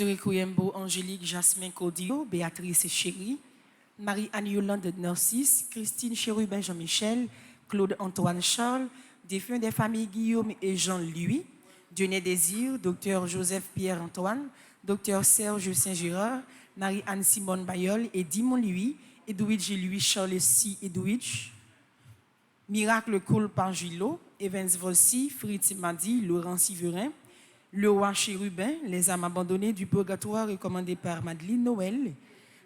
de Requiem pour Angélique Jasmin Caudio, Béatrice Chéri, Marie-Anne Yolande Narcisse, Christine Chérubin Jean-Michel, Claude Antoine Charles, défunts des familles Guillaume et Jean-Louis, Dieudonné Désir, Dr Joseph Pierre-Antoine, Dr Serge Saint-Gérard, Marie-Anne Simone Bayol, Edimon Louis, Edwidge Louis Charles C. Edwidge, Miracle Cole Pangilo, Evans Vossi, Fritz Madi, Laurent Siverin, Le Roi Chérubin, Les âmes abandonnées du purgatoire recommandées par Madeleine Noël,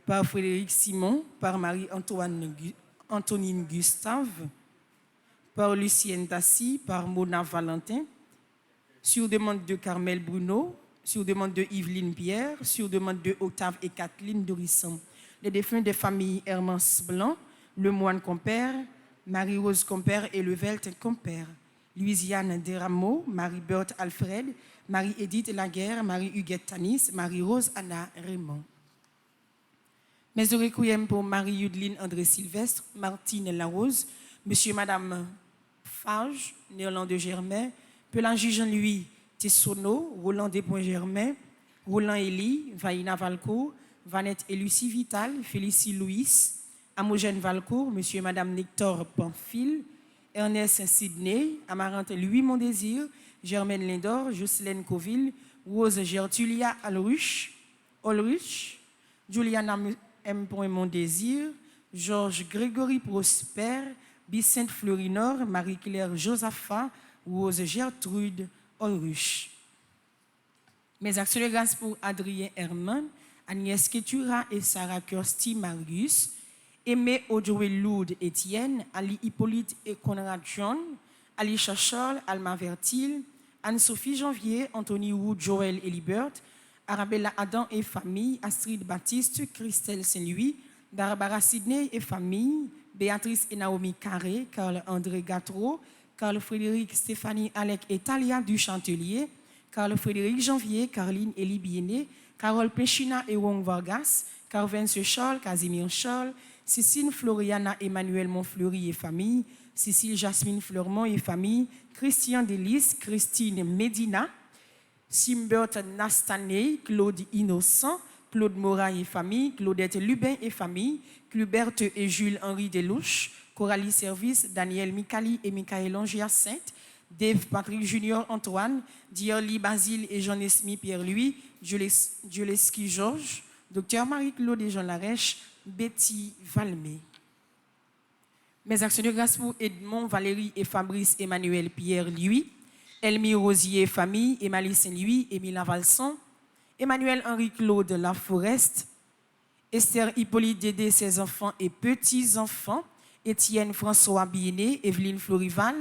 par Frédéric Simon, par Marie-Antonine Gustave, par Lucienne Tassi, par Mona Valentin, sur demande de Carmel Bruno, sur demande de Yveline Pierre, sur demande de Octave et Kathleen Dorisson. Les défunts des familles Hermance Blanc, Le Moine Compère, Marie-Rose Compère et Levelte Compère, Louisiane Desrameaux, Marie-Berthe Alfred, Marie-Édith Laguerre, Marie-Huguette Tanis, Marie-Rose Anna Raymond. Mes de requiem pour Marie-Yudeline André Sylvestre, Martine Larose, Monsieur et Madame Fage, Néerland de Germain, Pélangie Jean-Louis Tessonneau, Roland Despoints-Germain, Roland Élie, Vaïna Valcourt, Vanette et Lucie Vital, Félicie Louis, Amogène Valcourt, Monsieur et Madame Nector Pamphile, Ernest Sidney, Amarante Louis Mondésir, Germaine Lindor, Jocelyne Coville, Rose Gertulia Ulrich, Juliana M. Mondésir, Georges Grégory Prosper, Vicente Fleurinor, Marie-Claire Josaphat, Rose Gertrude Ulrich. Mes actions de grâce pour Adrien Herman, Agnès Ketura et Sarah Kirsti Marius, Aimé Audrey Lourdes Étienne, Ali Hippolyte et Conrad John, Alicia Charles, Alma Vertil, Anne-Sophie Janvier, Anthony Wood, Joël Elibert, Arabella Adam et famille, Astrid Baptiste, Christelle Saint-Louis, Barbara Sidney et famille, Béatrice et Naomi Carré, Carl-André Gatreau, Carl-Frédéric Stéphanie Alec et Talia Duchantelier, Carl-Frédéric Janvier, Caroline Elie Biené, Carole Péchina et Wong Vargas, Carvence Charles, Casimir Charles, Cécile Floriana Emmanuel Montfleury et famille, Cécile Jasmine Fleurmont et famille, Christian Delis, Christine Medina, Simbert Nastaney, Claude Innocent, Claude Morin et famille, Claudette Lubin et famille, Cluberte et Jules-Henri Delouche, Coralie Service, Daniel Mikali et Michael Ange-Hyacinthe, Dave Patrick Junior Antoine, Diorly Basile et Jean-Esmy Pierre-Louis, Dioleski Georges, Dr Marie-Claude et Jean Larèche, Betty Valmé. Mes actions de grâce pour Edmond, Valérie et Fabrice Emmanuel Pierre-Louis, Elmire Rosier et famille, Émalie Saint-Louis, Émile Valson, Emmanuel Henri-Claude Laforest, Esther Hippolyte Dédé, ses enfants et petits-enfants, Étienne François Biené, Evelyne Florival,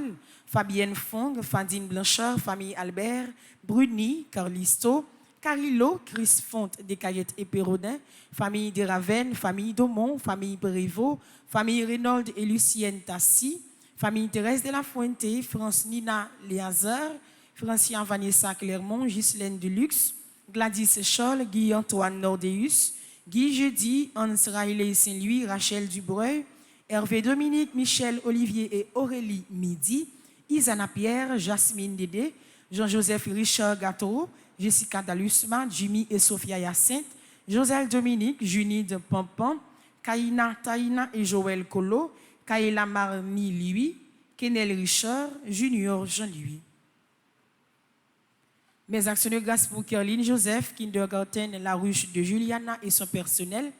Fabienne Fong, Fadine Blanchard, famille Albert, Bruni, Carlisto, Carilo, Chris Fonte, Descaillettes et Pérodin, famille Desravènes, famille Daumont, famille Prévost, famille Reynolds et Lucienne Tassi, famille Thérèse de la Fuente, France Nina Léazard, Francien Vanessa Clermont, Ghislaine Deluxe, Gladys Charles, Guy Antoine Nordeus, Guy Jeudi, Hans Riley Saint-Louis, Rachel Dubreuil, Hervé Dominique, Michel Olivier et Aurélie Midi, Isana Pierre, Jasmine Dédé, Jean-Joseph Richard Gâteau, Jessica Dalusma, Jimmy et Sophia Hyacinthe, Joselle Dominique, Junide Pampan, Kaina Taina et Joël Colo, Kaila Marni Louis, Kenel Richard, Junior Jean-Louis. Mes actions de grâce pour Caroline Joseph, Kindergarten La Ruche de Juliana et son personnel,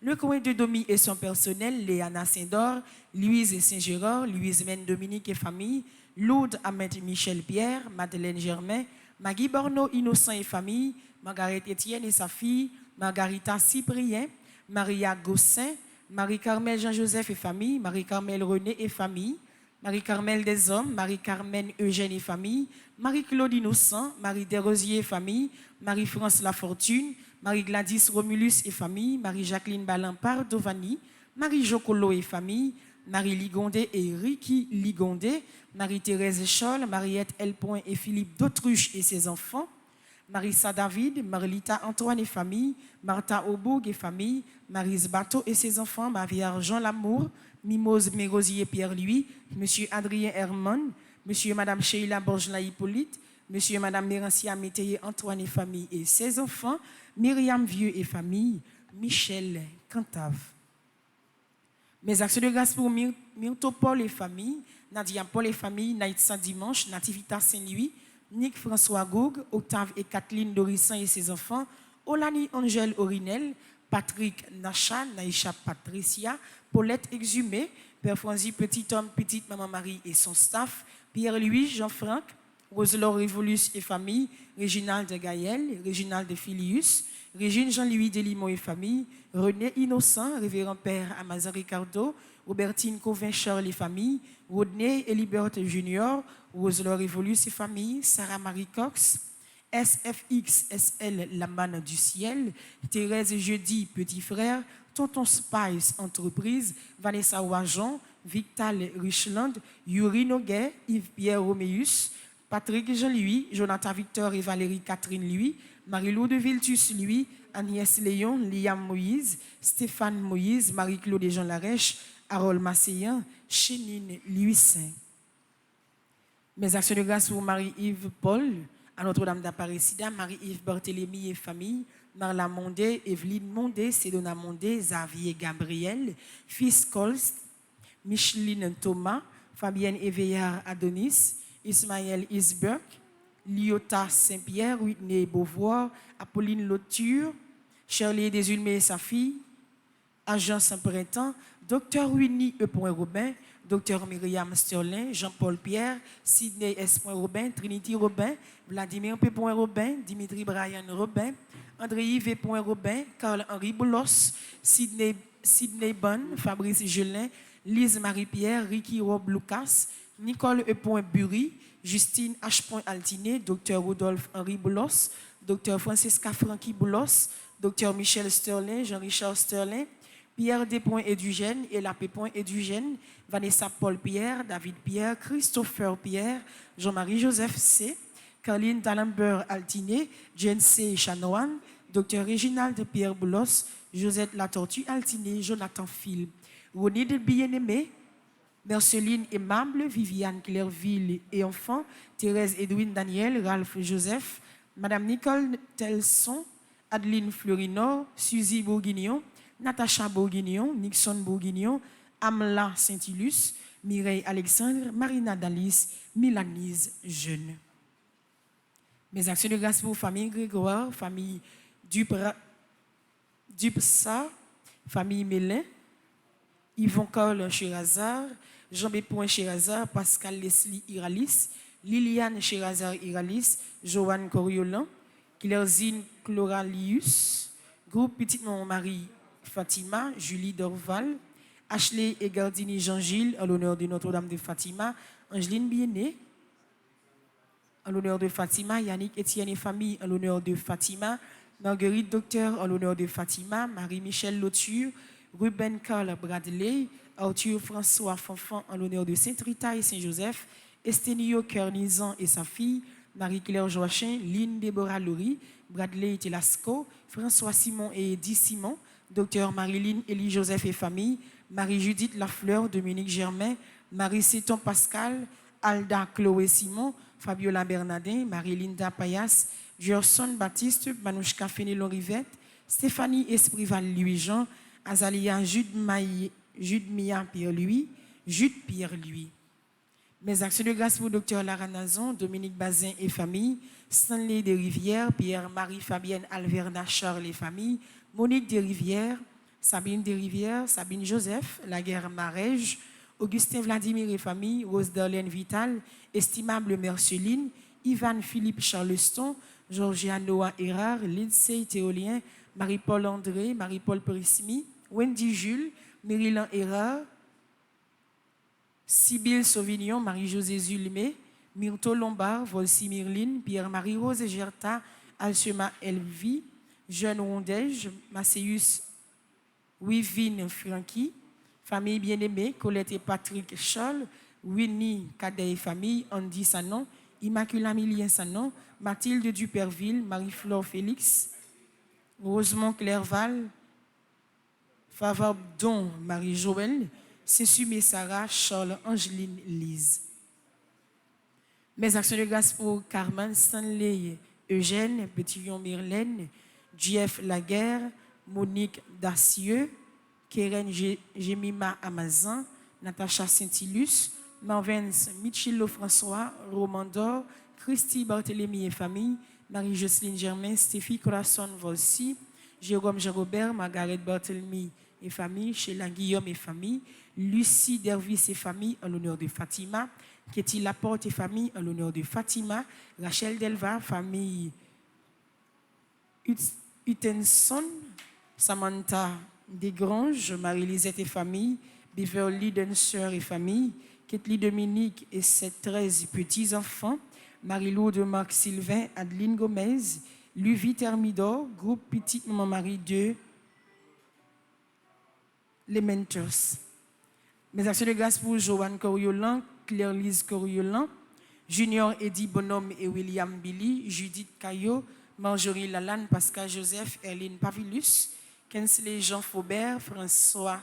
le coin de Domi et son personnel, Léana Saint-Dor, Louise et Saint-Gérard, Louise Mène Dominique et famille, Lourdes Ahmed Michel Pierre, Madeleine Germain, Maggie Borneau Innocent et famille, Margaret Étienne et sa fille, Margarita Cyprien, Maria Gossin, Marie-Carmel Jean-Joseph et famille, Marie-Carmel René et famille, Marie-Carmel Deshommes, Marie-Carmen Eugène et famille, Marie-Claude Innocent, Marie Desrosiers et famille, Marie-France Lafortune, Marie-Gladys Romulus et famille, Marie-Jacqueline Balampard Dovani, Marie-Jocolo et famille, Marie-Ligondé et Ricky Ligondé, Marie-Thérèse Scholl, Mariette Elpoint et Philippe d'Autruche et ses enfants, Marissa David, Marlita Antoine et famille, Martha Aubourg et famille, Marise Bateau et ses enfants, Marie Jean Lamour, Mimose Mérosier Pierre-Louis, Monsieur Adrien Herman, Monsieur et Madame Sheila Borgela Hippolyte, Monsieur et Madame Mérancia Métayer Antoine et famille et ses enfants, Myriam Vieux et famille, Michel Cantave. Mes actions de grâce pour Myrto Paul et famille, Nadia Paul et famille, Naïtsan Dimanche, Nativita Saint-Louis, Nick François Goug, Octave et Kathleen Dorissan et ses enfants, Olani Angèle Orinel, Patrick Nacha, Naïcha Patricia, Paulette Exhumé, Père Franzi Petit Homme, Petite Maman Marie et son staff, Pierre-Louis, Jean-Franck, Roselor Révolus et famille, Réginald de Gaël, Réginald de Filius, Régine Jean-Louis Delimont et famille, René Innocent, Révérend Père Amazon Ricardo, Robertine Covin Charles et famille, Rodney Elibert Junior, Roselor Révolus et famille, Sarah Marie Cox, SFX SL Lamanne du ciel, Thérèse Jeudi Petit Frère, Tonton Spice Entreprise, Vanessa Wajon, Victal Richland, Yuri Noguet, Yves-Pierre Roméus, Patrick Jean-Louis, Jonathan Victor et Valérie Catherine Louis, Marie-Lou de Viltus Louis, Agnès Léon, Liam Moïse, Stéphane Moïse, Marie-Claude Jean Larèche, Harold Masséan, Chénine Louis Saint. Mes actions de grâce pour Marie-Yves Paul, à Notre-Dame d'Apparici, Marie-Yves Barthélémy et famille, Marla Mondé, Evelyne Mondé, Sedona Mondé, Xavier Gabriel, Fils Colst, Micheline Thomas, Fabienne Éveillard Adonis, Ismaël Isberg, Lyota Saint-Pierre, Whitney Beauvoir, Apolline Lauture, Shirley Desulmé et sa fille, Agent Saint-Printemps, Dr Winnie E. Robin, Dr Myriam Sterling, Jean-Paul Pierre, Sidney S. Robin, Trinity Robin, Vladimir P. Robin, Dimitri Brian Robin, André-Yves Robin, Carl-Henri Boulos, Sidney Bonne, Fabrice Gelin, Lise Marie-Pierre, Ricky Rob Lucas, Nicole E. Bury, Justine H. Altiné, Dr Rodolphe Henri Boulos, Dr Francesca Francky Boulos, Dr Michel Sterling, Jean-Richard Sterling, Pierre D. Edugène, Ella P. Edugène, Vanessa Paul Pierre, David Pierre, Christopher Pierre, Jean-Marie Joseph C., Caroline D'Alembert Altiné, Jane C. Chanoine, Dr Réginald Pierre Boulos, Josette Latortue Altiné, Jonathan Phil, Ronide Bien-Aimé, Marceline Aimable, Viviane Clairville et enfants, Thérèse Edwin Daniel, Ralph Joseph, Madame Nicole Telson, Adeline Fleurinor, Suzy Bourguignon, Natacha Bourguignon, Nixon Bourguignon, Amla Saint-Ilus, Mireille Alexandre, Marina Dalis, Milanise Jeune. Mes actions de grâce pour famille Grégoire, famille Dupsa, famille Mélin, Yvon Carl Chérazard, Jean-B. Chérazard, Pascal Leslie Iralis, Liliane Chérazard Iralis, Joanne Coriolan, Clairzine Chloralius, groupe Petite Marie Fatima, Julie Dorval, Ashley et Gardini Jean-Gilles, en l'honneur de Notre-Dame de Fatima, Angeline Bienné, en l'honneur de Fatima, Yannick Etienne et famille, en l'honneur de Fatima, Marguerite Docteur, en l'honneur de Fatima, Marie-Michel Lauture, Ruben Carl Bradley, Arthur François Fanfan, en l'honneur de Saint-Rita et Saint-Joseph, Esténio Kernizan et sa fille, Marie-Claire Joachim, Lynn Déborah Laurie, Bradley Telasco, François Simon et Eddie Simon, Docteur Marilyn Élie Joseph et famille, Marie-Judith Lafleur, Dominique Germain, Marie-Séton Pascal, Alda Chloé Simon, Fabiola Bernardin, Marie-Linda Payas, Gerson Baptiste, Manouchka Fénélon Rivette, Stéphanie Esprival Louis-Jean, Azalia Jude Mia Pierre-Louis, Jude Pierre-Louis. Mes actions de grâce pour Dr Lara Nazon, Dominique Bazin et famille, Stanley Desrivières, Pierre-Marie Fabienne Alverna Charles et famille, Monique Desrivières, Sabine Desrivières, Sabine Joseph, Laguerre Marège, Augustin Vladimir et famille, Rose Darlene Vital, Estimable Merceline, Ivan Philippe Charleston, Georgia Noah Erard, Lindsay Théolien, Marie-Paul André, Marie-Paul Perismi, Wendy Jules, Maryland Erard, Sybille Sauvignon, Marie-Josée Zulmé, Myrto Lombard, Volsi Myrline, Pierre-Marie Rose Gerta, Alchema Elvi, Jeanne Rondège, Macéus Wivine Francky, famille bien-aimée, Colette et Patrick Charles, Winnie Cadet et famille, Andy Sanon, Immaculée Milien Sanon, Mathilde Duperville, Marie-Flore Félix, Rosemont Clerval, Favre Don Marie-Joël, Saint-Sumé Sarah, Charles Angeline Lise. Mes actions de grâce pour Carmen, Stanley, Eugène, Petillon Myrlène, Jeff Laguerre, Monique Dacieux, Keren Jemima Amazan, Natacha Saint-Ilus, Marvens Michilo François, Romandor, Christy Barthélemy et famille, Marie-Jocelyne Germain, Stéphie Corazon Volsi, Jérôme Jean-Robert, Margaret Barthélemy et famille, Sheila Guillaume et famille, Lucie Dervis et famille en l'honneur de Fatima, Ketty Laporte et famille en l'honneur de Fatima, Rachel Delva, famille Utenson, Samantha Desgranges, Marie-Lisette et famille, Beverly Denser et famille, Ketly Dominique et ses 13 petits-enfants, Marie-Lou de Marc Sylvain, Adeline Gomez, Luvie Thermidor, groupe Petite Maman Marie 2, les Mentors. Mes actions de grâce pour Joanne Coriolan, Claire-Lise Coriolan, Junior Eddie Bonhomme et William Billy, Judith Caillot, Marjorie Lalanne, Pascal Joseph, Erline Pavilus, Kensley Jean Faubert, François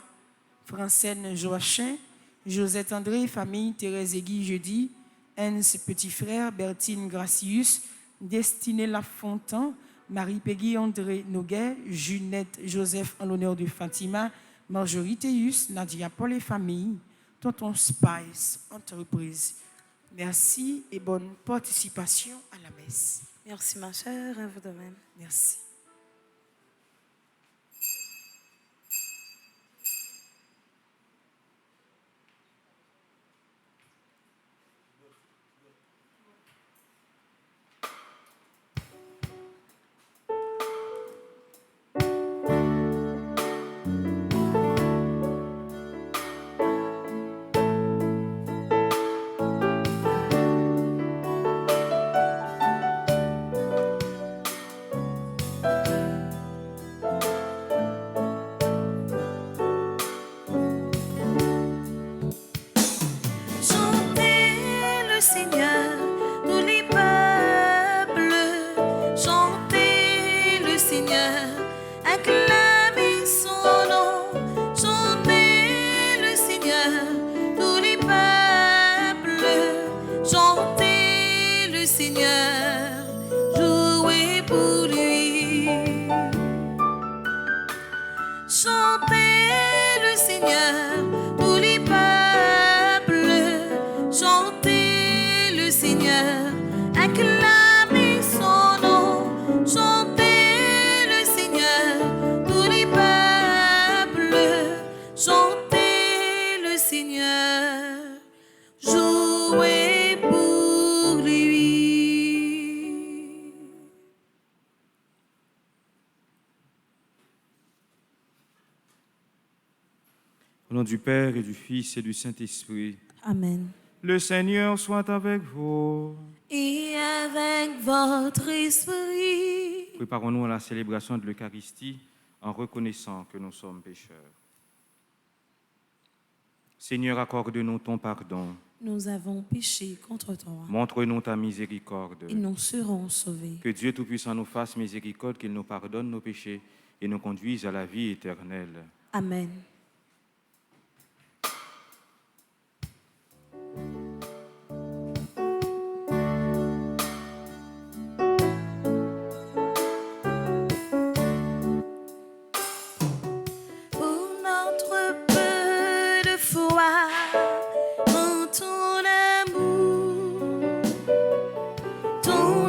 Francine Joachim, Josette André, famille Thérèse Guy Jeudi, Hans Petit Frère, Bertine Gracius, Destinée Lafontaine, Marie Peggy André Noguet, Junette Joseph en l'honneur de Fatima, Marjorie Théus, Nadia Paul et famille, Tonton Spice, entreprise. Merci et bonne participation à la messe. Merci ma chère, à vous de même. Merci. Au nom du Père et du Fils et du Saint-Esprit. Amen. Le Seigneur soit avec vous. Et avec votre esprit. Préparons-nous à la célébration de l'Eucharistie en reconnaissant que nous sommes pécheurs. Seigneur, accorde-nous ton pardon. Nous avons péché contre toi. Montre-nous ta miséricorde. Et nous serons sauvés. Que Dieu Tout-Puissant nous fasse miséricorde, qu'il nous pardonne nos péchés et nous conduise à la vie éternelle. Amen. Ton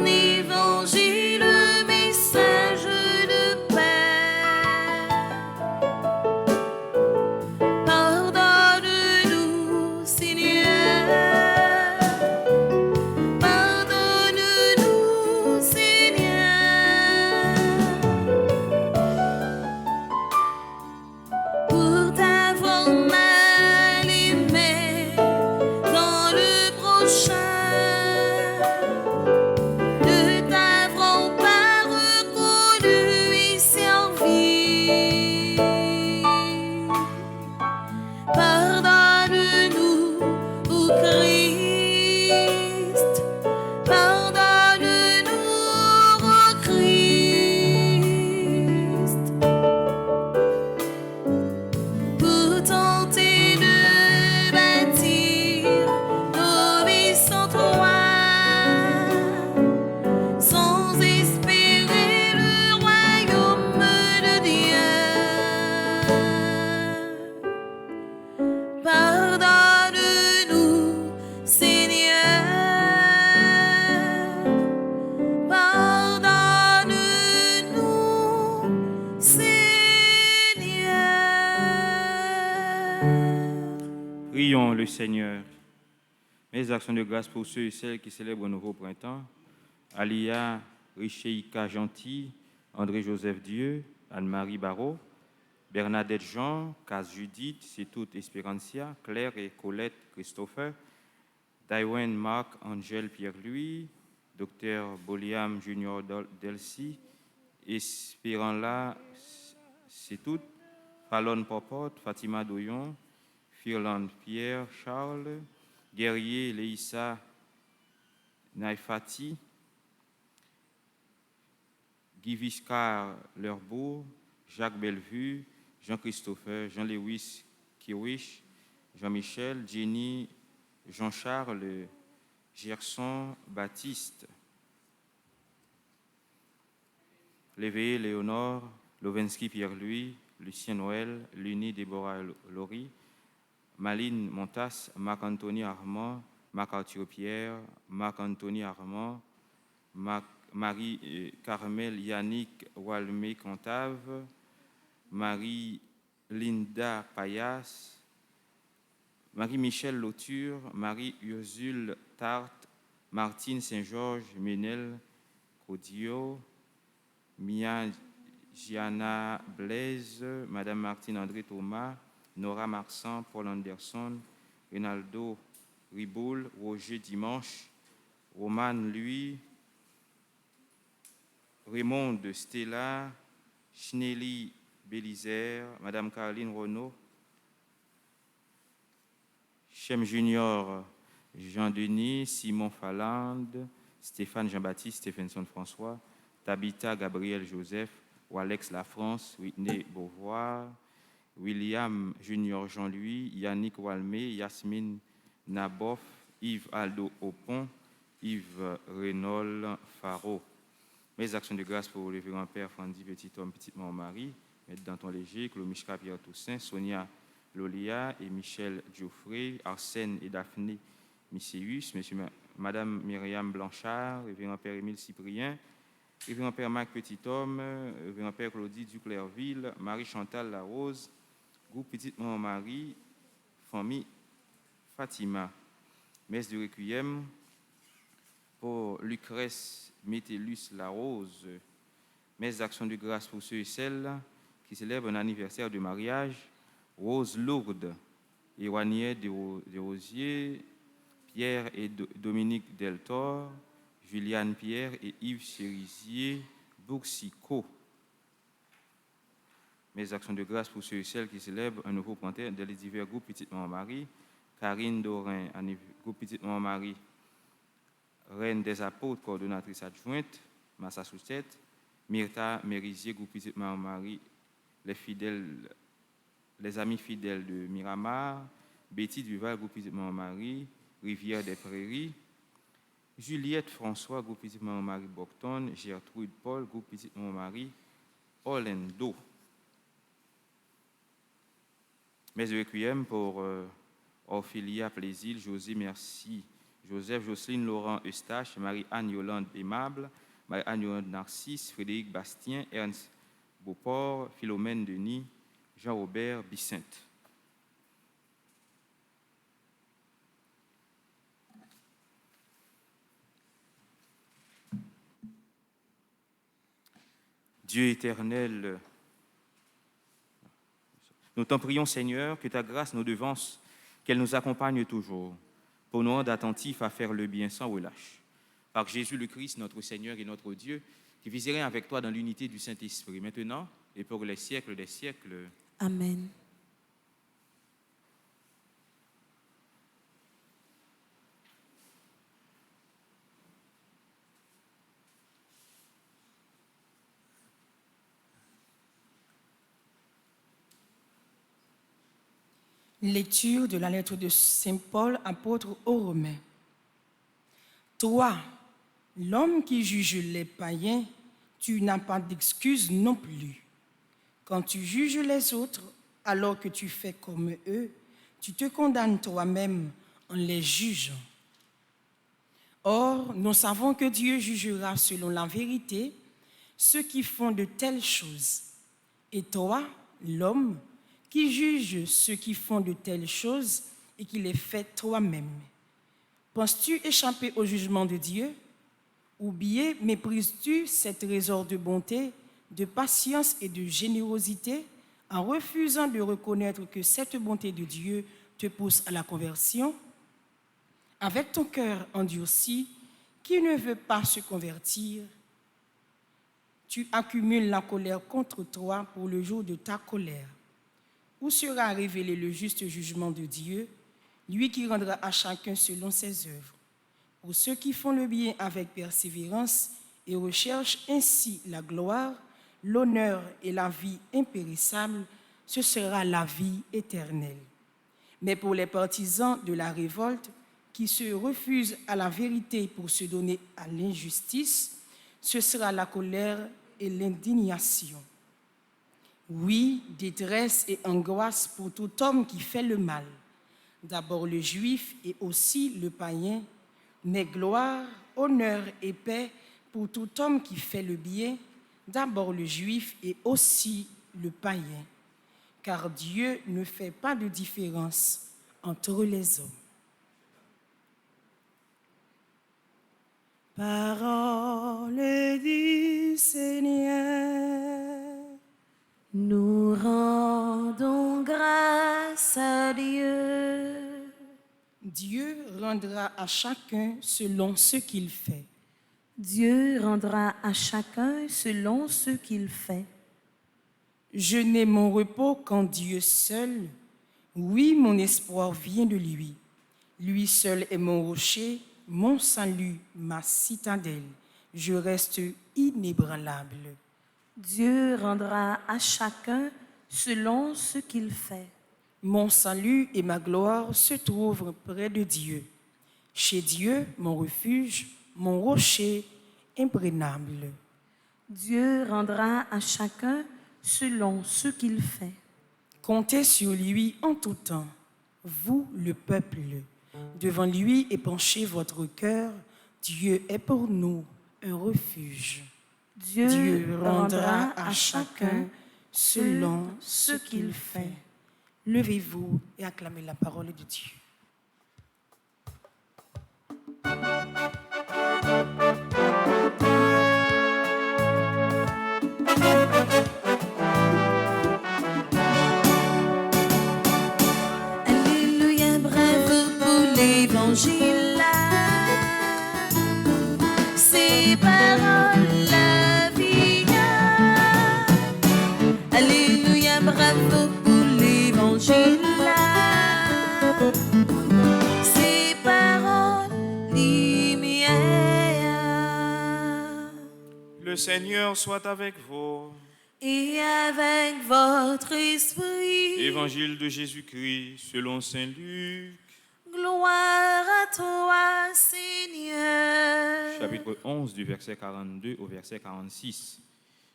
Prions le Seigneur. Mes actions de grâce pour ceux et celles qui célèbrent un nouveau printemps. Alia Richeika Gentil, André-Joseph Dieu, Anne-Marie Barrault, Bernadette Jean, Casse Judith, Setout Espérancia, Claire et Colette Christopher, Daiwen Marc Angèle Pierre-Louis, Dr Boliam Junior Delcy, Espéranla Setout, Fallon Popote, Fatima Doyon, Firland Pierre Charles, Guerrier Leïssa Naifati, Guy Viscar Lerbourg, Jacques Bellevue, Jean-Christopher, Jean-Lewis Kiwish, Jean-Michel, Jenny, Jean-Charles, Gerson, Baptiste, Léveillé Léonore, Lovensky Pierre-Louis, Lucien Noël, Luni Déborah Laurie, Maline Montas, Marc-Anthony Armand, Marc-Arthur Pierre, Marc-Anthony Armand, Marie-Carmel Yannick Walmé Contave, Marie-Linda Payas, Marie-Michel Lauture, Marie-Ursule Tarte, Martine Saint-Georges Ménel Codio, Mia Gianna Blaise, Madame Martine André Thomas, Nora Marsan, Paul Anderson, Rinaldo Riboul, Roger Dimanche, Romane Louis, Raymond de Stella, Schnelly Bélizer, Madame Caroline Renaud, Chem Junior Jean-Denis, Simon Falande, Stéphane Jean-Baptiste, Stephenson François, Tabitha Gabriel Joseph, Alex Lafrance, Whitney Beauvoir, William Junior Jean-Louis, Yannick Walmé, Yasmine Naboff, Yves Aldo Opon, Yves Renaud Faro. Mes actions de grâce pour le grand-père Frandy Petit-Homme, Petit-Maman Marie, Maître Danton Léger, Clomishka Pierre Toussaint, Sonia Lolia et Michel Geoffrey, Arsène et Daphné Misséus, Madame Myriam Blanchard, Révérend-Père Émile Cyprien, Révérend-Père Marc Petit-Homme, Révérend-Père Claudie Duclerville, Marie-Chantal Larose, Groupe Petite-Maman Marie, famille Fatima. Messe de Requiem pour Lucrèce Métellus Larose. Messe d'action de grâce pour ceux et celles qui célèbrent un anniversaire de mariage. Rose Lourdes, Éwanier de Rosiers, Pierre et Dominique Deltor, Juliane Pierre et Yves Chérisier Bouxico. Mes actions de grâce pour ceux et celles qui célèbrent un nouveau printemps dans les divers groupes Petite-Maman Marie, Karine Dorin, groupe Petite-Maman Marie, Reine des Apôtres, coordonnatrice adjointe, Massachusetts, Myrtha Mérisier, groupe Petite-Maman Marie, les amis fidèles de Miramar, Betty Duval, groupe Petite-Maman Marie, Rivière des Prairies, Juliette François, groupe Petite-Maman Marie Bocton, Gertrude Paul, groupe Petite-Maman Marie, Orlando. Messe de Requiem pour Ophélia Plaisir, José Merci, Joseph Jocelyne Laurent Eustache, Marie-Anne Yolande Aimable, Marie-Anne Yolande Narcisse, Frédéric Bastien, Ernst Beauport, Philomène Denis, Jean-Robert Bicente. Dieu éternel, nous t'en prions, Seigneur, que ta grâce nous devance, qu'elle nous accompagne toujours, pour nous rendre attentifs à faire le bien sans relâche. Par Jésus le Christ, notre Seigneur et notre Dieu, qui viserait avec toi dans l'unité du Saint-Esprit, maintenant et pour les siècles des siècles. Amen. Lecture de la lettre de Saint Paul, apôtre aux Romains. Toi, l'homme qui juge les païens, tu n'as pas d'excuse non plus. Quand tu juges les autres, alors que tu fais comme eux, tu te condamnes toi-même en les jugeant. Or, nous savons que Dieu jugera selon la vérité ceux qui font de telles choses. Et toi, l'homme, qui juge ceux qui font de telles choses, et qu'il est fait toi-même. Penses-tu échapper au jugement de Dieu? Ou bien méprises-tu ces trésors de bonté, de patience et de générosité en refusant de reconnaître que cette bonté de Dieu te pousse à la conversion? Avec ton cœur endurci, qui ne veut pas se convertir, tu accumules la colère contre toi pour le jour de ta colère. Où sera révélé le juste jugement de Dieu, lui qui rendra à chacun selon ses œuvres? Pour ceux qui font le bien avec persévérance et recherchent ainsi la gloire, l'honneur et la vie impérissable, ce sera la vie éternelle. Mais pour les partisans de la révolte, qui se refusent à la vérité pour se donner à l'injustice, ce sera la colère et l'indignation. Oui, détresse et angoisse pour tout homme qui fait le mal, d'abord le juif et aussi le païen, mais gloire, honneur et paix pour tout homme qui fait le bien, d'abord le juif et aussi le païen, car Dieu ne fait pas de différence entre les hommes. Parole du Seigneur. Nous rendons grâce à Dieu. Dieu rendra à chacun selon ce qu'il fait. Dieu rendra à chacun selon ce qu'il fait. Je n'ai mon repos qu'en Dieu seul. Oui, mon espoir vient de lui. Lui seul est mon rocher, mon salut, ma citadelle. Je reste inébranlable. Dieu rendra à chacun selon ce qu'il fait. Mon salut et ma gloire se trouvent près de Dieu. Chez Dieu, mon refuge, mon rocher imprenable. Dieu rendra à chacun selon ce qu'il fait. Comptez sur lui en tout temps, vous le peuple. Devant lui épanchez votre cœur. Dieu est pour nous un refuge. Dieu rendra à chacun selon ce qu'il fait. Levez-vous et acclamez la parole de Dieu. Alléluia, bravo pour l'évangile. Ces paroles, la vie. Alléluia, bravo pour l'évangile. Ces paroles, lumière. Le Seigneur soit avec vous. Et avec votre esprit. Évangile de Jésus-Christ selon saint Luc. Gloire à toi, Seigneur. Chapitre 11 du verset 42 au verset 46.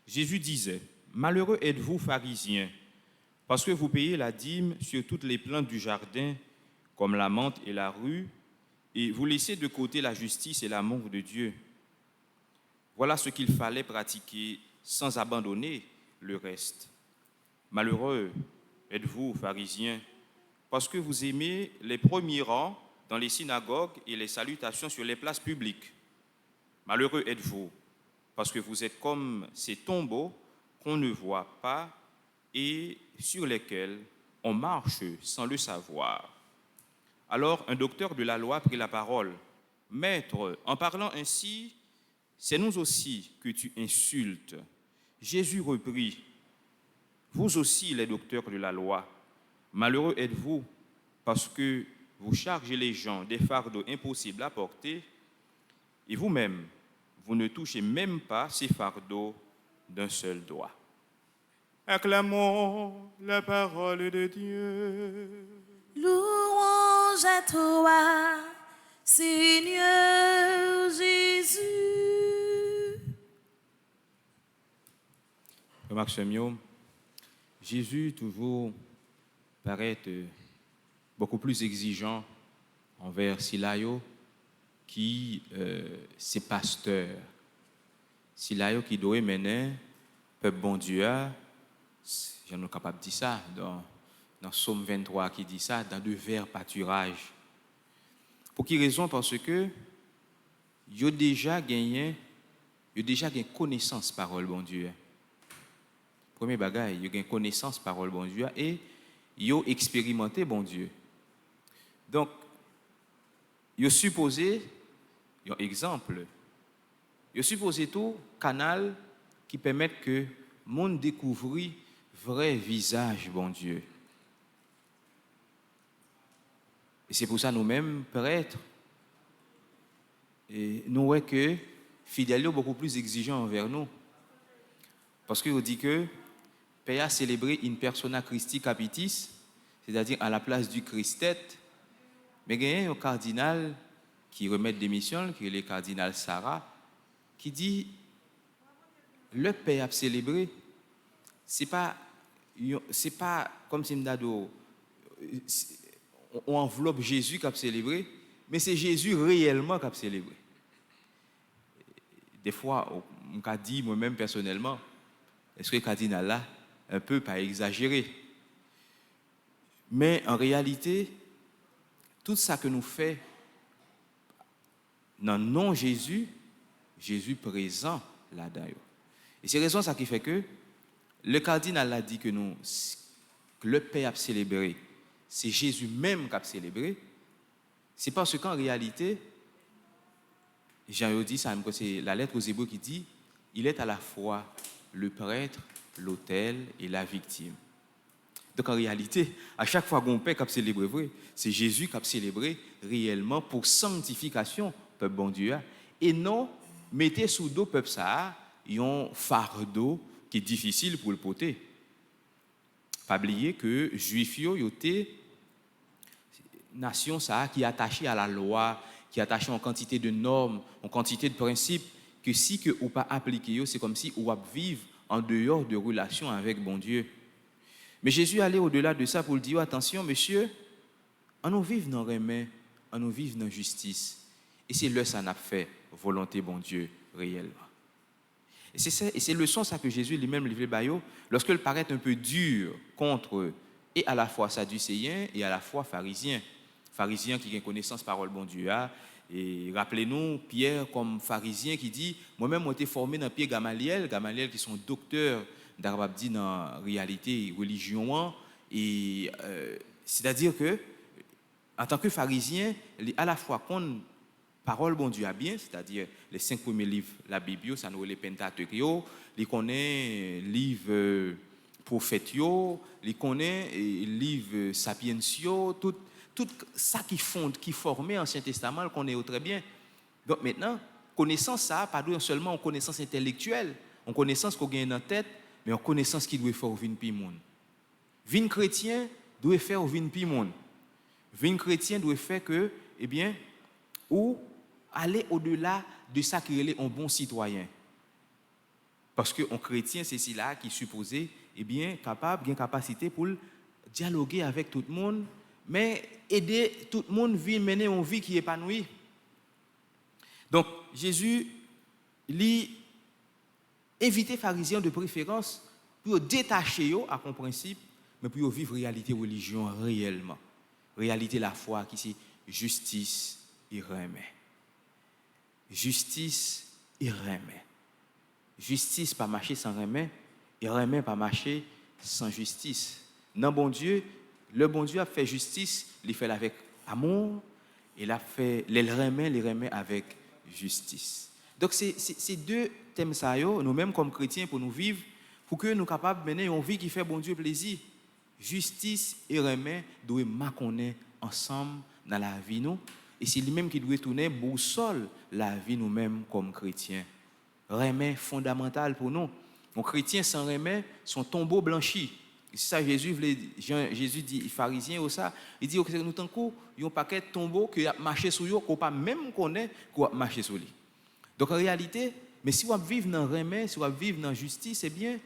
Jésus disait, « Malheureux êtes-vous, pharisiens, parce que vous payez la dîme sur toutes les plantes du jardin, comme la menthe et la rue, et vous laissez de côté la justice et l'amour de Dieu. Voilà ce qu'il fallait pratiquer sans abandonner le reste. Malheureux êtes-vous, pharisiens, parce que vous aimez les premiers rangs dans les synagogues et les salutations sur les places publiques. Malheureux êtes-vous, parce que vous êtes comme ces tombeaux qu'on ne voit pas et sur lesquels on marche sans le savoir. » Alors un docteur de la loi prit la parole. « Maître, en parlant ainsi, c'est nous aussi que tu insultes. » Jésus reprit, « Vous aussi, les docteurs de la loi, malheureux êtes-vous, parce que vous chargez les gens des fardeaux impossibles à porter, et vous-même, vous ne touchez même pas ces fardeaux d'un seul doigt. » Acclamons la parole de Dieu. Louange à toi, Seigneur Jésus. Remarque Semyon, Jésus toujours paraît beaucoup plus exigeant envers Silayo qui ses pasteurs. Silayo qui doit mener peuple bon Dieu, je suis capable de dire ça dans dans Psaume 23 qui dit ça, dans de verts pâturages. Pour quelle raison? Parce que yo déjà gagné connaissance parole bon Dieu. Premier bagage, yo gagne connaissance parole bon Dieu et yo expérimenté bon Dieu. Donc yo supposé un exemple, yo supposé tout canal qui permettent que monde découvrir vrai visage bon Dieu. Et c'est pour ça nous-mêmes prêtres et nous voyons que fidèles sont beaucoup plus exigeants envers nous. Parce qu'on dit que Père a célébré une persona Christi capitis, c'est-à-dire à la place du Christ-tête, mais il y a un cardinal qui remet démission, qui est le cardinal Sarah, qui dit le Père a célébré, c'est pas comme si on enveloppe Jésus qui a célébré, mais c'est Jésus réellement qui a célébré. Des fois, on m'a dit moi-même personnellement, est-ce que le cardinal là, un peu pas exagéré? Mais en réalité, tout ça que nous faisons dans le nom Jésus, Jésus présent là-dedans. Et c'est raison ça qui fait que le cardinal a dit que le Père a célébré, c'est Jésus même qui a célébré. C'est parce qu'en réalité, Jean dit ça, c'est la lettre aux Hébreux qui dit, il est à la fois le prêtre, l'autel et la victime. Donc en réalité, à chaque fois qu'on Père qui a célébré vrai, c'est Jésus qui a célébré réellement pour sanctification peuple bon Dieu et non mettez sous dos peuple ça un fardeau qui est difficile pour le porter. Pas oublier que juifs yo étaient nation ça qui est attachée à la loi, qui est attachée en quantité de normes, en quantité de principes que si que ou pas appliquer c'est comme si ou vivre en dehors de relations avec bon Dieu. Mais Jésus allait au-delà de ça pour le dire attention monsieur, on nous vive dans remède, on nous vive dans justice. Et c'est là ça n'a fait volonté bon Dieu réellement. Et c'est leçon ça que Jésus lui-même livré bayo lorsqu'il paraît un peu dur contre eux, et à la fois sadducéens et à la fois pharisiens. Pharisiens qui ont connaissance parole bon Dieu et rappelez-nous Pierre comme pharisien qui dit moi-même j'ai été formé dans pied Gamaliel qui sont docteurs d'Arababdi dans réalité religion et c'est-à-dire que en tant que pharisien à la fois qu'on parole bon Dieu a bien, c'est-à-dire les 5 premiers livres de la Bible, ça nous les Pentateuque, les connaît livre prophètes, les connaît livre sapiensio, tout ça qui fonde, qui formait l'Ancien Testament, le connaît très bien. Donc maintenant, connaissance ça, pas seulement en connaissance intellectuelle, en connaissance qu'on gagne dans la tête, mais en connaissance qui doit faire au vin pi monde. Vin chrétien doit faire au vin pi monde. Vin chrétien doit faire que, eh bien, ou aller au-delà de ça qui est un bon citoyen. Parce qu'un chrétien, c'est celui-là qui est supposé, eh bien, capable, une capacité pour dialoguer avec tout le monde, mais aider tout le monde à mener une vie qui est épanouie. Donc, Jésus, lui, invite les pharisiens de préférence pour détacher à son principe, mais pour vivre la réalité religion réellement. Réalité la foi qui c'est justice et remède. Justice et remède. Justice pas marcher sans remède et remède pas marcher sans justice. Non bon Dieu, le bon Dieu a fait justice, il fait avec amour et il a fait les remèdes avec justice. Donc c'est deux thèmes ça nous-mêmes comme chrétiens pour nous vivre pour que nous soyons capables de mener une vie qui fait bon Dieu plaisir. Justice et remède doivent m'acconnaître ensemble dans la vie nous et c'est lui-même qui doit tourner boussole la vie nous-mêmes comme chrétiens. Remède fondamental pour nous. Les chrétiens sans remède sont tombeaux blanchis. C'est ça Jésus dit aux pharisiens ou ça, il dit que nous tant coup, un paquet de tombeaux qui a marché sur eux qu'on pas même connaît qu'on a marché sur lui. Donc en réalité, mais si on vivre dans remède, si on vivre dans justice, c'est bien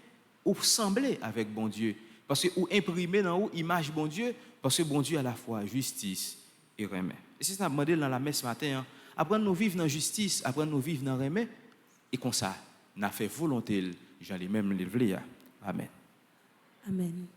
ou sembler avec bon Dieu parce que ou imprimer dans ou image bon Dieu parce que bon Dieu à la fois justice et remède. Et c'est ça que je demande dans la messe ce matin, apprendre nous vivre dans justice, apprendre nous vivre dans remède et comme ça, n'a fait volonté j'allais même le vouloir. Amen. Amen.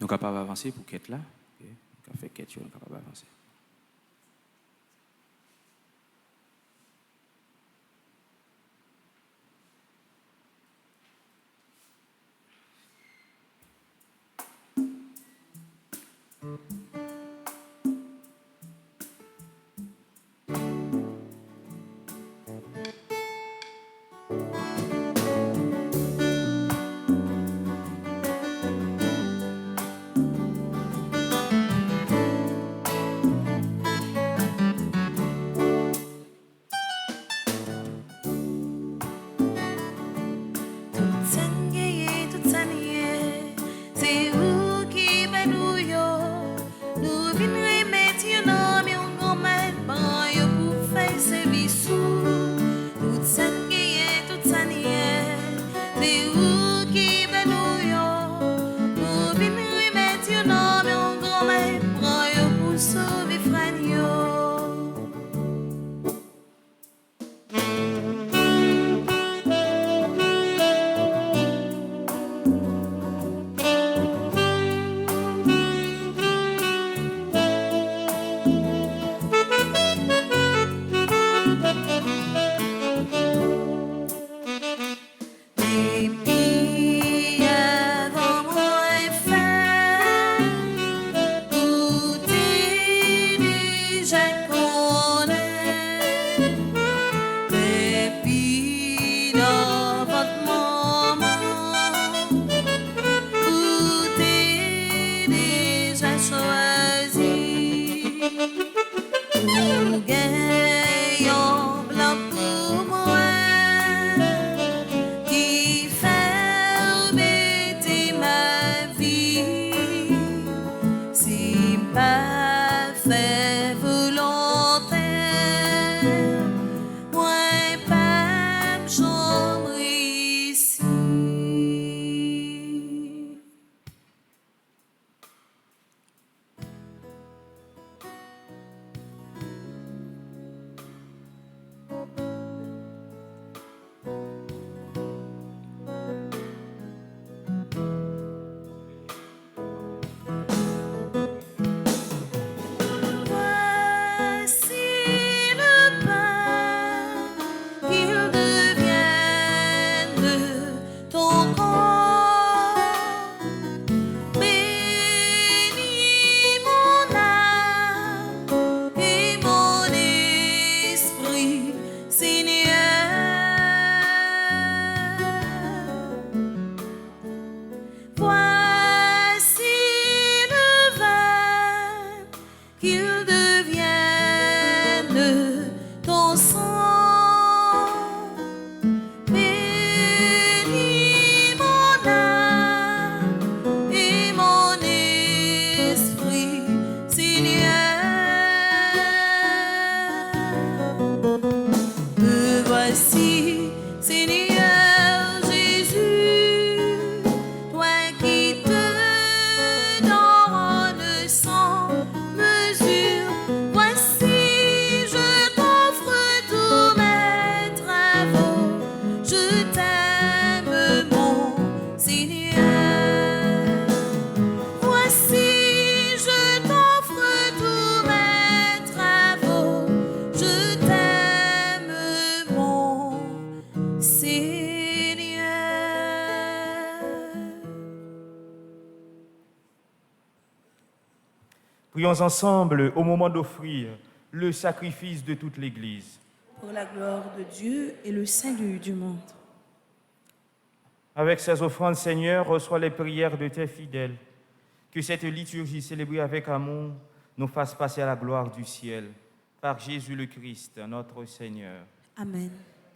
Nous sommes capables d'avancer pour quête là. Okay. Nous avons fait quête, nous sommes capables d'avancer. Prions ensemble au moment d'offrir le sacrifice de toute l'Église. Pour la gloire de Dieu et le salut du monde. Avec ces offrandes, Seigneur, reçois les prières de tes fidèles. Que cette liturgie célébrée avec amour nous fasse passer à la gloire du ciel. Par Jésus le Christ, notre Seigneur. Amen.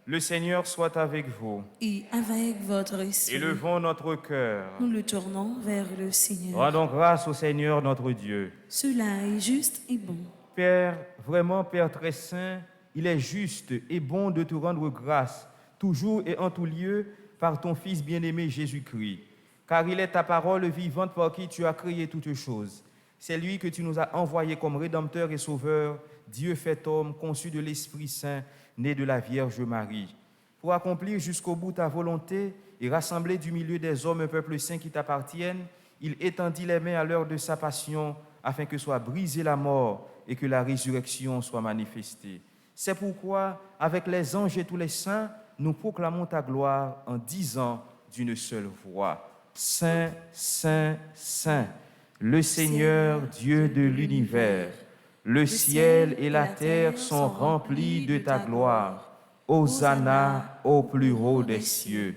Le Seigneur soit avec vous. Et avec votre esprit, Élevons notre cœur. nous le tournons vers le Seigneur. Rendons grâce au Seigneur notre Dieu. Cela est juste et bon. Père, vraiment Père très saint, il est juste et bon de te rendre grâce, toujours et en tout lieu, par ton Fils bien-aimé Jésus-Christ. Car il est ta parole vivante par qui tu as créé toutes choses. C'est lui que tu nous as envoyé comme Rédempteur et Sauveur, Dieu fait homme, conçu de l'Esprit Saint, né de la Vierge Marie. Pour accomplir jusqu'au bout ta volonté et rassembler du milieu des hommes un peuple saint qui t'appartienne, il étendit les mains à l'heure de sa passion, afin que soit brisée la mort et que la résurrection soit manifestée. C'est pourquoi, avec les anges et tous les saints, nous proclamons ta gloire en disant d'une seule voix, Saint, Saint, Saint, le Seigneur Dieu de l'univers. Le ciel et la terre sont remplis de ta gloire. Hosanna au plus haut des cieux.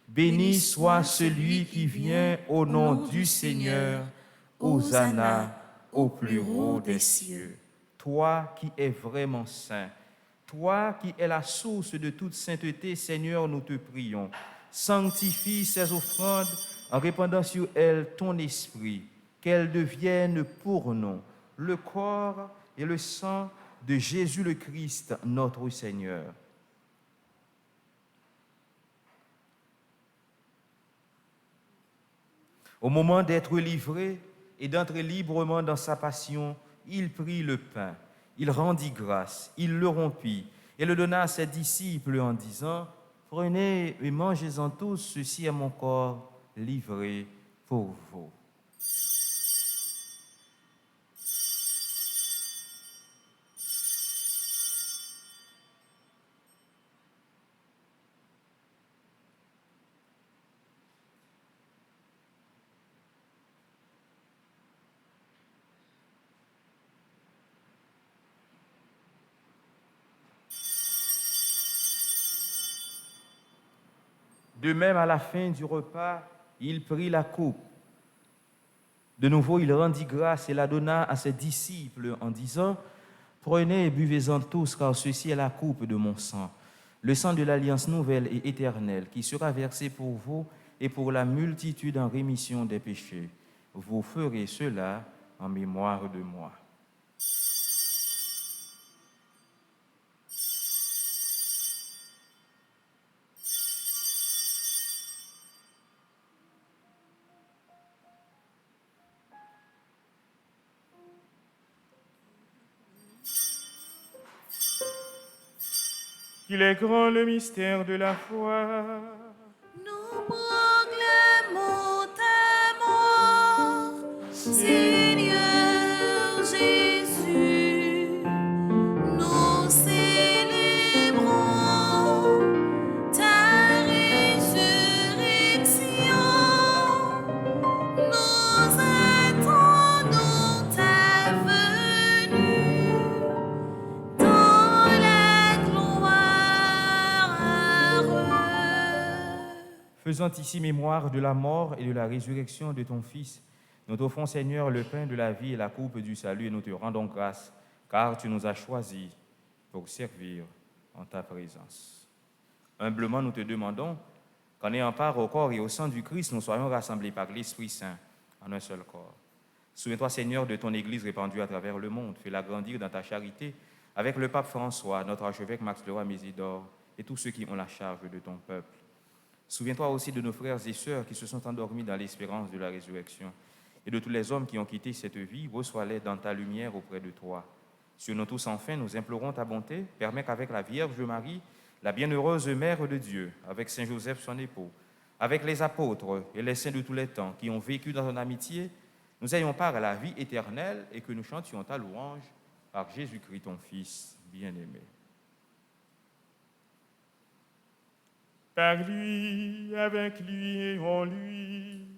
Béni soit celui qui vient au nom du Seigneur. Hosanna au plus haut des cieux. Toi qui es vraiment saint, toi qui es la source de toute sainteté, Seigneur, nous te prions. Sanctifie ces offrandes en répandant sur elles ton esprit, qu'elles deviennent pour nous le corps et le sang de Jésus le Christ, notre Seigneur. Au moment d'être livré et d'entrer librement dans sa passion, il prit le pain, il rendit grâce, il le rompit et le donna à ses disciples en disant, « Prenez et mangez-en tous, ceci est mon corps livré pour vous. » De même, à la fin du repas, il prit la coupe. De nouveau, il rendit grâce et la donna à ses disciples en disant, « Prenez et buvez-en tous, car ceci est la coupe de mon sang, le sang de l'alliance nouvelle et éternelle, qui sera versé pour vous et pour la multitude en rémission des péchés. Vous ferez cela en mémoire de moi. » Il est grand le mystère de la foi. Nous proclamons ta mort, Seigneur Jésus. Nous célébrons ta résurrection. Nous attendons ta venue dans la gloire. Faisant ici mémoire de la mort et de la résurrection de ton Fils, nous t'offrons, Seigneur, le pain de la vie et la coupe du salut, et nous te rendons grâce, car tu nous as choisis pour servir en ta présence. Humblement, nous te demandons qu'en ayant part au corps et au sang du Christ, nous soyons rassemblés par l'Esprit Saint en un seul corps. Souviens-toi, Seigneur, de ton Église répandue à travers le monde. Fais-la grandir dans ta charité avec le pape François, notre archevêque Max Leroy Mésidor et tous ceux qui ont la charge de ton peuple. Souviens-toi aussi de nos frères et sœurs qui se sont endormis dans l'espérance de la résurrection et de tous les hommes qui ont quitté cette vie. Reçois-les dans ta lumière auprès de toi. Sur nous tous, enfin, nous implorons ta bonté. Permets qu'avec la Vierge Marie, la bienheureuse Mère de Dieu, avec Saint Joseph, son époux, avec les apôtres et les saints de tous les temps qui ont vécu dans ton amitié, nous ayons part à la vie éternelle et que nous chantions ta louange par Jésus-Christ, ton Fils bien-aimé. Par lui, avec lui et en lui,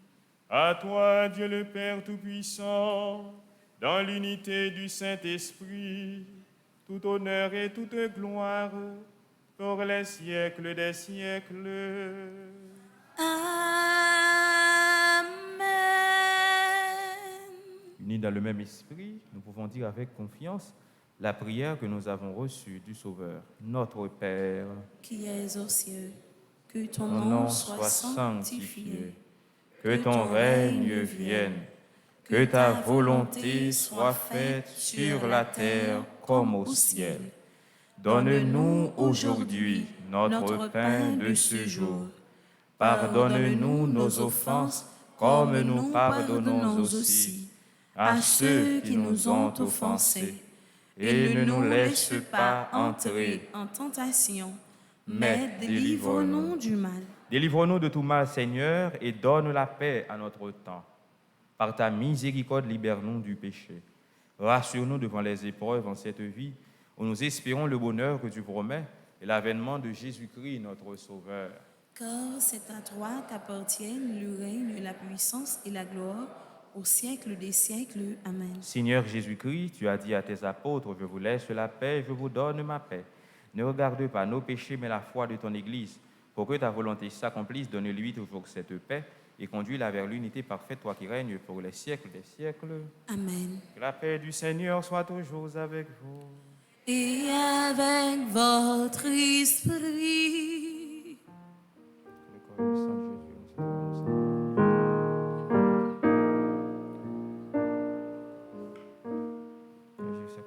à toi, Dieu le Père Tout-Puissant, dans l'unité du Saint-Esprit, tout honneur et toute gloire pour les siècles des siècles. Amen. Unis dans le même esprit, nous pouvons dire avec confiance la prière que nous avons reçue du Sauveur. Notre Père, Qui es aux cieux, que ton ton nom soit sanctifié, que ton règne vienne, que ta volonté soit faite sur la terre comme au ciel. Donne-nous aujourd'hui notre pain de ce jour. Pardonne-nous nos offenses comme nous pardonnons aussi à ceux qui nous ont offensés. Et ne nous laisse pas entrer, en tentation, mais délivre-nous du mal. Délivre-nous de tout mal, Seigneur, et donne la paix à notre temps. Par ta miséricorde, libère-nous du péché. Rassure-nous devant les épreuves en cette vie, où nous espérons le bonheur que tu promets et l'avènement de Jésus-Christ, notre Sauveur. Car c'est à toi qu'appartiennent le règne, la puissance et la gloire au siècle des siècles. Amen. Seigneur Jésus-Christ, tu as dit à tes apôtres, je vous laisse la paix, je vous donne ma paix. Ne regarde pas nos péchés, mais la foi de ton Église. Pour que ta volonté s'accomplisse, donne-lui toujours cette paix et conduis-la vers l'unité parfaite, toi qui règnes pour les siècles des siècles. Amen. Que la paix du Seigneur soit toujours avec vous. Et avec votre esprit. Le corps du Saint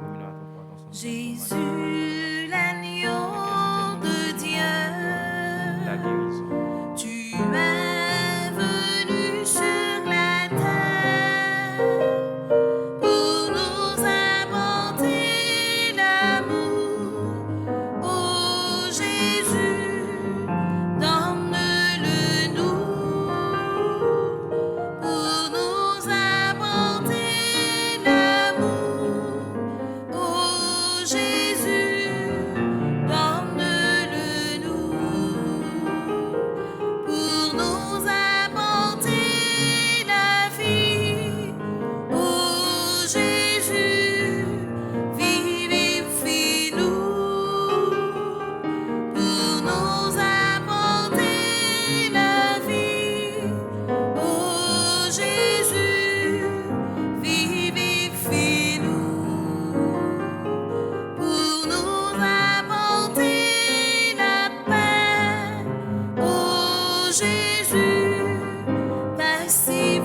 Jésus, Jésus, l'agneau de Dieu, la guérison. tu es venu sur la terre pour nous apporter l'amour. Oh Jésus, donne-le nous pour nous apporter l'amour. Oh Jésus, donne-le nous pour nous apporter la vie. Oh Jésus, vivifie-nous pour nous apporter la vie. Oh Jésus, vivifie-nous pour nous apporter la paix. Oh Jésus, pacifie-nous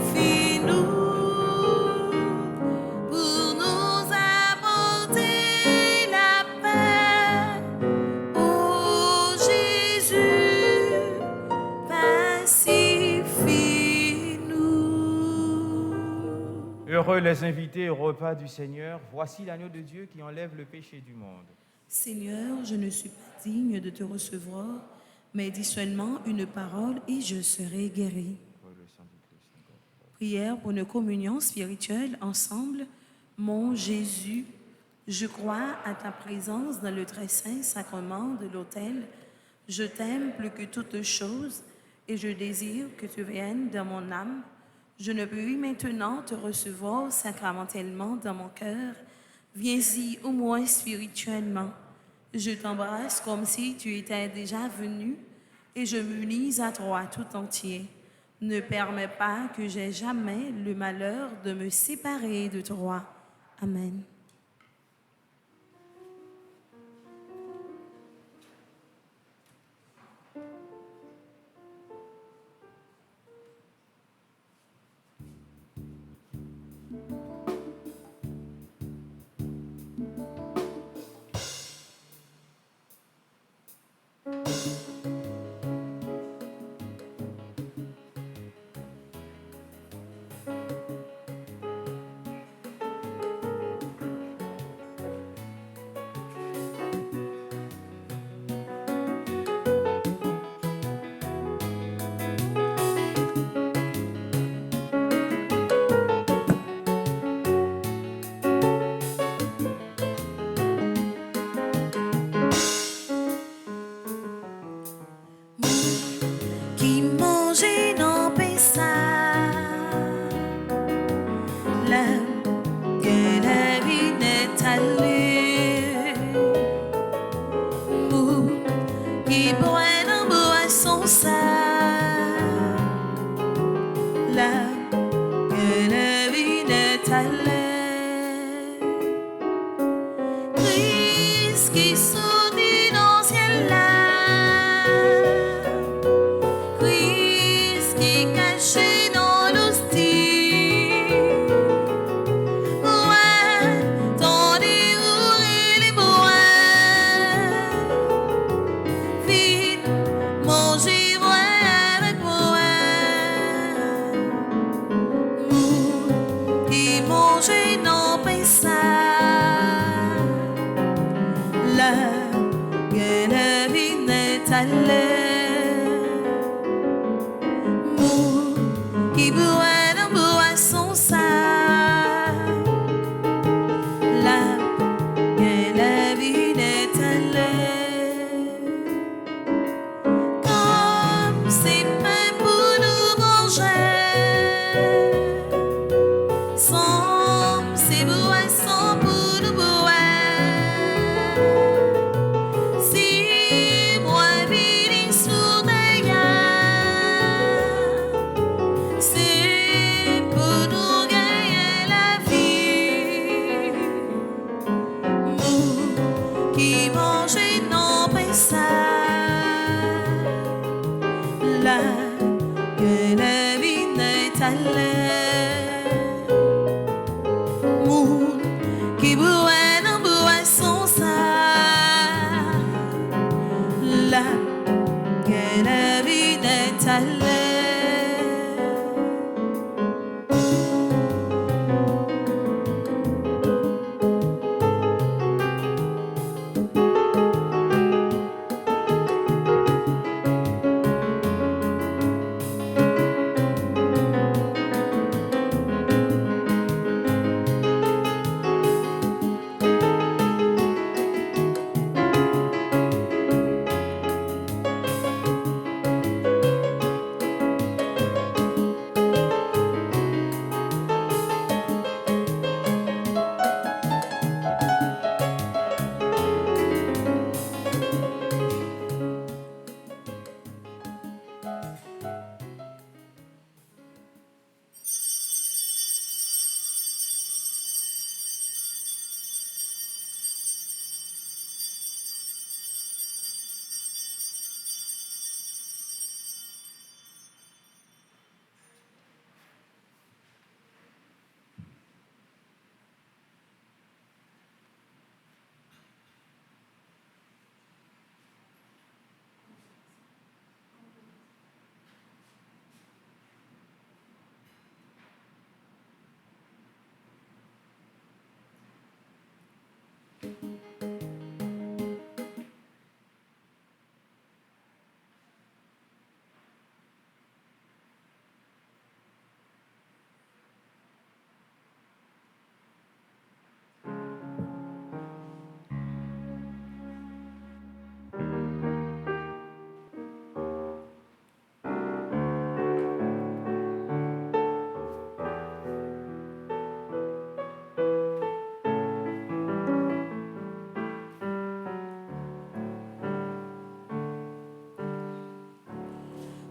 pour nous apporter la paix. Oh Jésus, pacifie-nous. Heureux les invités au repas du Seigneur. Voici l'agneau de Dieu qui enlève le péché du monde. Seigneur, je ne suis pas digne de te recevoir, mais dis seulement une parole et je serai guéri. Prière pour une communion spirituelle ensemble. Mon Jésus, je crois à ta présence dans le très saint sacrement de l'autel. Je t'aime plus que toute chose et je désire que tu viennes dans mon âme. Je ne puis maintenant te recevoir sacramentellement dans mon cœur. Viens-y au moins spirituellement. Je t'embrasse comme si tu étais déjà venu et je m'unis à toi tout entier. Ne permets pas que j'aie jamais le malheur de me séparer de toi. Amen. Qui mangeait dans Pessah, là que la vie n'est allée, ou qui boit dans boisson ça, là que la vie n'est allée, Christ qui sourit dans le ciel là. Christ qui caché dans l'hostie, moi, ton dérour et les bois, vite, manger moi avec moi, qui mangeait dans Pessah, là que la vie n'est allée. Qui boit dans boisson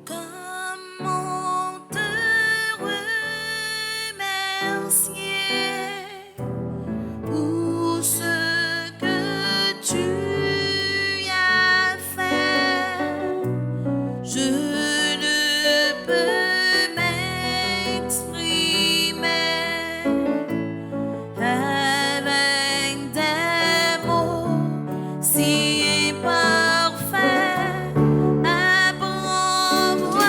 Comment te remercier pour ce que tu as fait? Je ne peux m'exprimer avec des mots si parfaits. Apprends-moi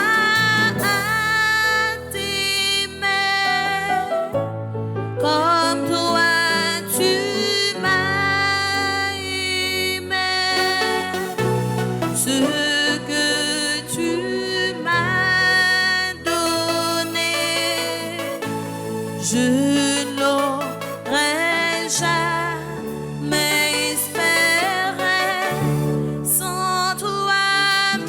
à t'aimer comme toi tu m'as aimé. Ce que tu m'as donné, je n'aurais jamais espéré. Sans toi,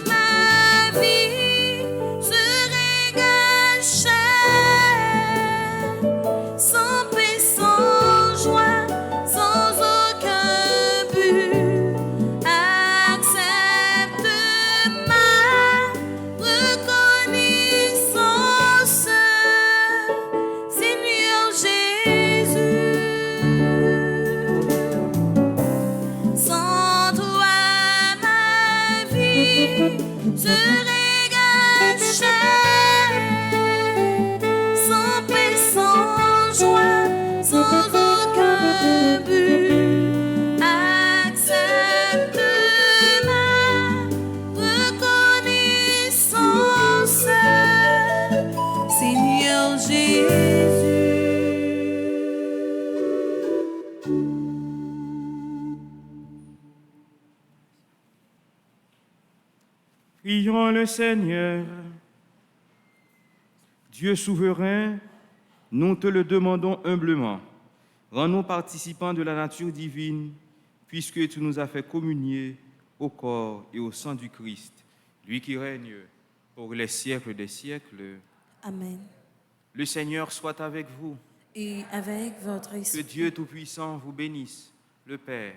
ma vie serait gâchée. Sans paix, sans joie, sans aucun but. Accepte ma reconnaissance, Seigneur Jésus. Sans toi, ma vie serait gâchée. Sans paix, sans joie, sans aucun but. Accepte ma reconnaissance, Seigneur Jésus. Prions le Seigneur. Dieu souverain, nous te le demandons humblement. Rends-nous participants de la nature divine, puisque tu nous as fait communier au corps et au sang du Christ, lui qui règne pour les siècles des siècles. Amen. Le Seigneur soit avec vous. Et avec votre Que esprit. Dieu Tout-Puissant vous bénisse, le Père,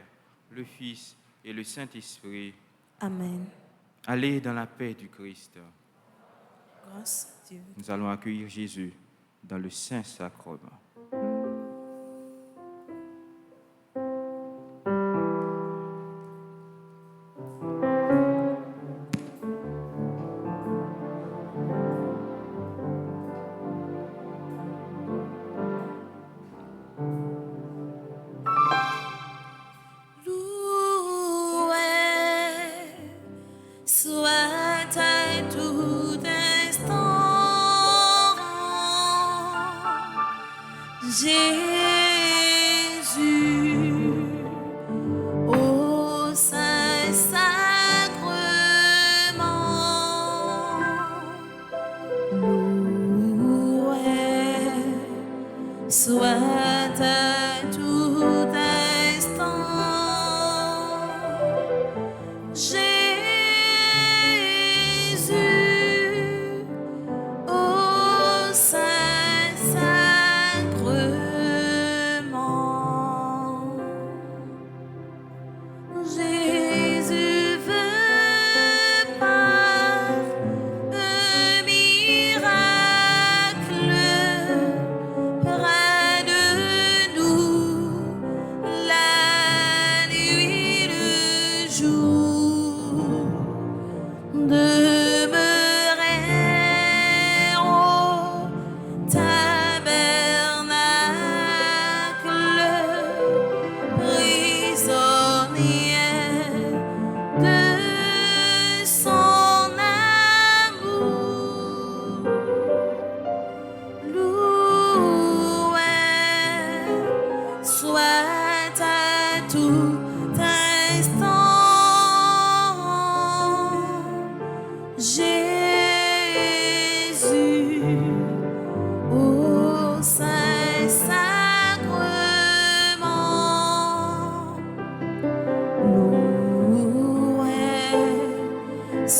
le Fils et le Saint-Esprit. Amen. Allez dans la paix du Christ. Grâce à Dieu. Nous allons accueillir Jésus dans le Saint-Sacrement. Loué soit à tout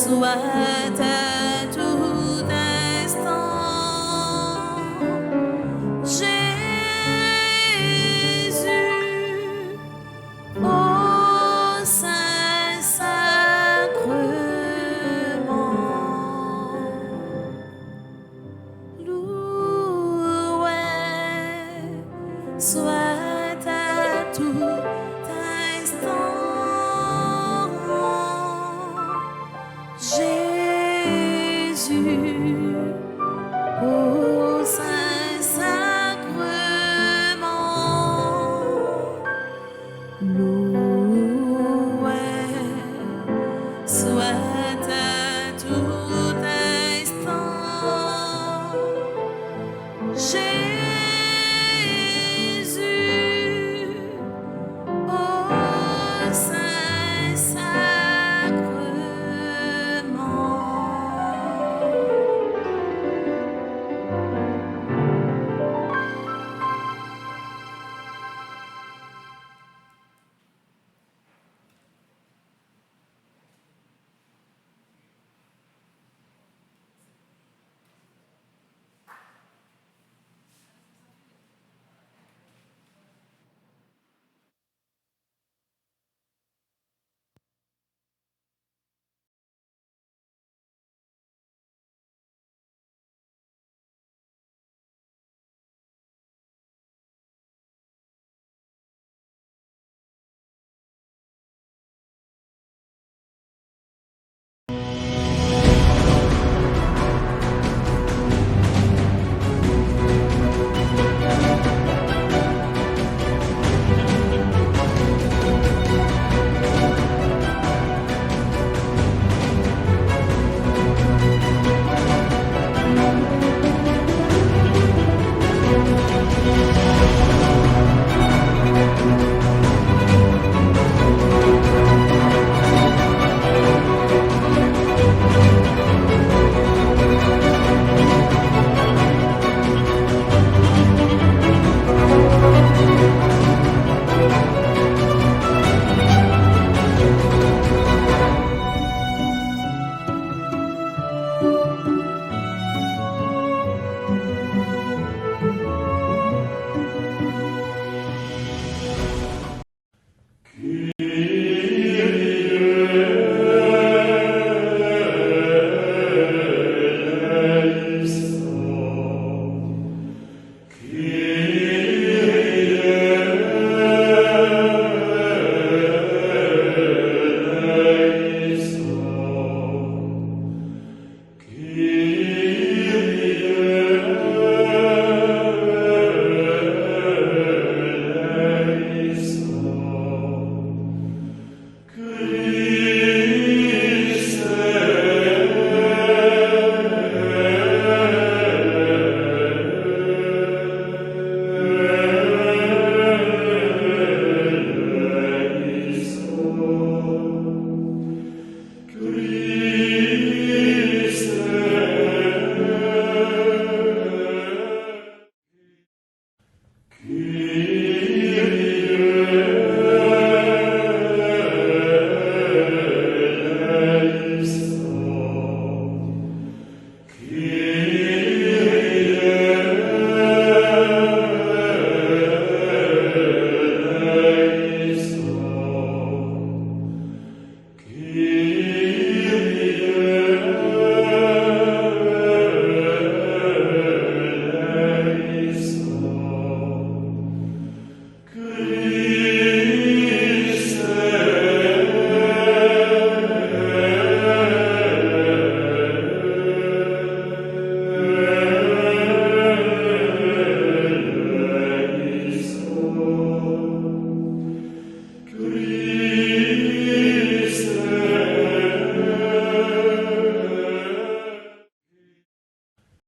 soit à tous.